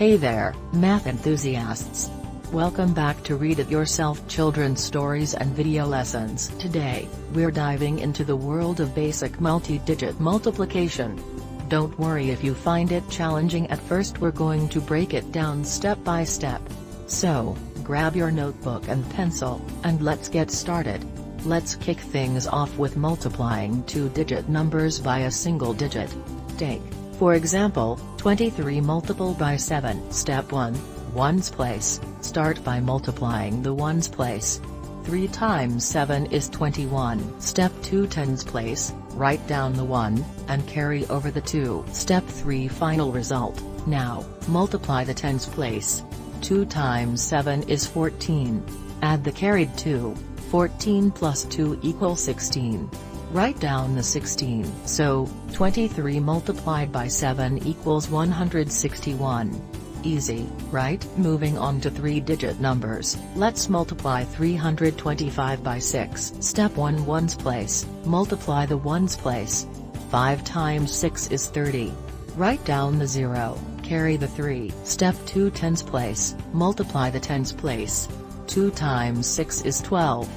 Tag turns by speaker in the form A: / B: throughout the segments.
A: Hey there, math enthusiasts! Welcome back to Read It Yourself children's stories and video lessons. Today, we're diving into the world of basic multi-digit multiplication. Don't worry if you find it challenging at first, we're going to break it down step by step. So, grab your notebook and pencil, and let's get started. Let's kick things off with multiplying two-digit numbers by a single digit. Take, for example, 23 multiplied by 7. Step 1. Ones place. Start by multiplying the ones place. 3 times 7 is 21. Step 2. Tens place. Write down the 1, and carry over the 2. Step 3. Final result. Now, multiply the tens place. 2 times 7 is 14. Add the carried 2. 14 plus 2 equals 16. Write down the 16. So, 23 multiplied by 7 equals 161. Easy, right? Moving on to three-digit numbers, let's multiply 325 by 6. Step 1. Ones place. Multiply the ones place. 5 times 6 is 30. Write down the 0, carry the 3. Step 2. Tens place. Multiply the tens place. 2 times 6 is 12.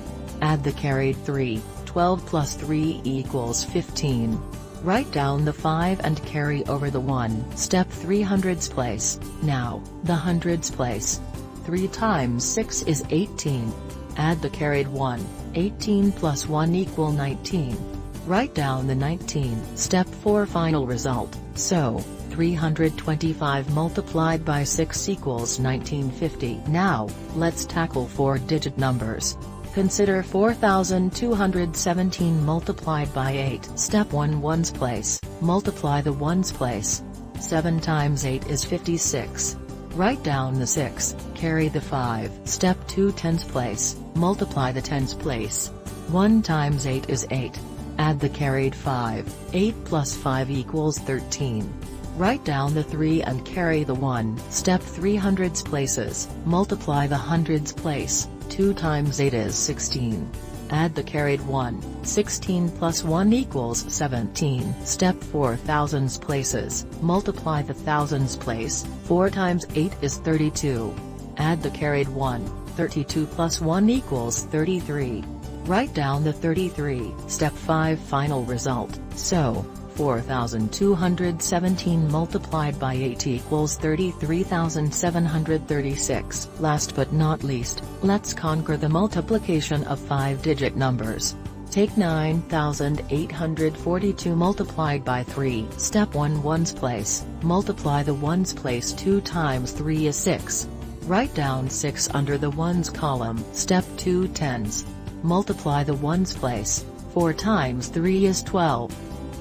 A: Add the carried 3. 12 plus 3 equals 15. Write down the 5 and carry over the 1. Step 3. Hundreds place. Now, the hundreds place. 3 times 6 is 18. Add the carried 1. 18 plus 1 equal 19. Write down the 19. Step 4. Final result. So, 325 multiplied by 6 equals 1950. Now, let's tackle four-digit numbers. Consider 4,217 multiplied by 8. Step 1. Ones place. Multiply the ones place. 7 times 8 is 56. Write down the 6, carry the 5. Step 2. Tens place. Multiply the tens place. 1 times 8 is 8. Add the carried 5. 8 plus 5 equals 13. Write down the 3 and carry the 1. Step 3. Hundreds places. Multiply the hundreds place. 2 times 8 is 16. Add the carried 1. 16 plus 1 equals 17. Step 4. Thousands places. Multiply the thousands place. 4 times 8 is 32. Add the carried 1. 32 plus 1 equals 33. Write down the 33. Step 5. Final result. So, 4,217 multiplied by 8 equals 33,736. Last but not least, let's conquer the multiplication of five-digit numbers. Take 9,842 multiplied by 3. Step 1. Ones place. Multiply the ones place. 2 times 3 is 6. Write down 6 under the ones column. Step 2. Tens. Multiply the ones place. 4 times 3 is 12.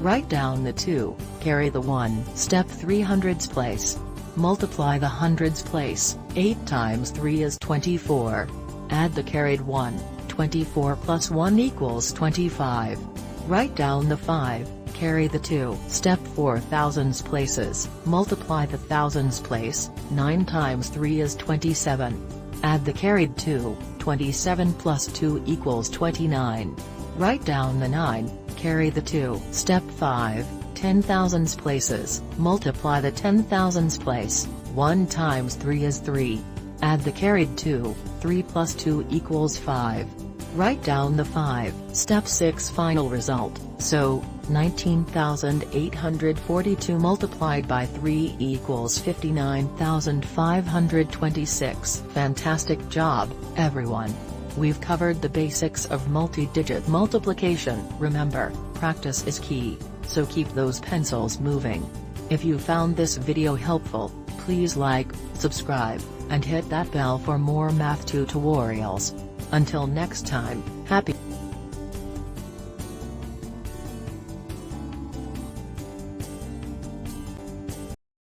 A: Write down the 2, carry the 1. Step 3. Hundreds place. Multiply the hundreds place. 8 times 3 is 24. Add the carried 1. 24 plus 1 equals 25. Write down the 5, carry the 2. Step 4. Thousands places. Multiply the thousands place. 9 times 3 is 27. Add the carried 2. 27 plus 2 equals 29. Write down the 9. Carry the 2. Step 5. 10,000s places. Multiply the 10,000s place. 1 times 3 is 3. Add the carried 2. 3 plus 2 equals 5. Write down the 5. Step 6. Final result. So, 19,842 multiplied by 3 equals 59,526. Fantastic job, everyone! We've covered the basics of multi-digit multiplication. Remember, practice is key, so keep those pencils moving. If you found this video helpful, please like, subscribe, and hit that bell for more math tutorials. Until next time, happy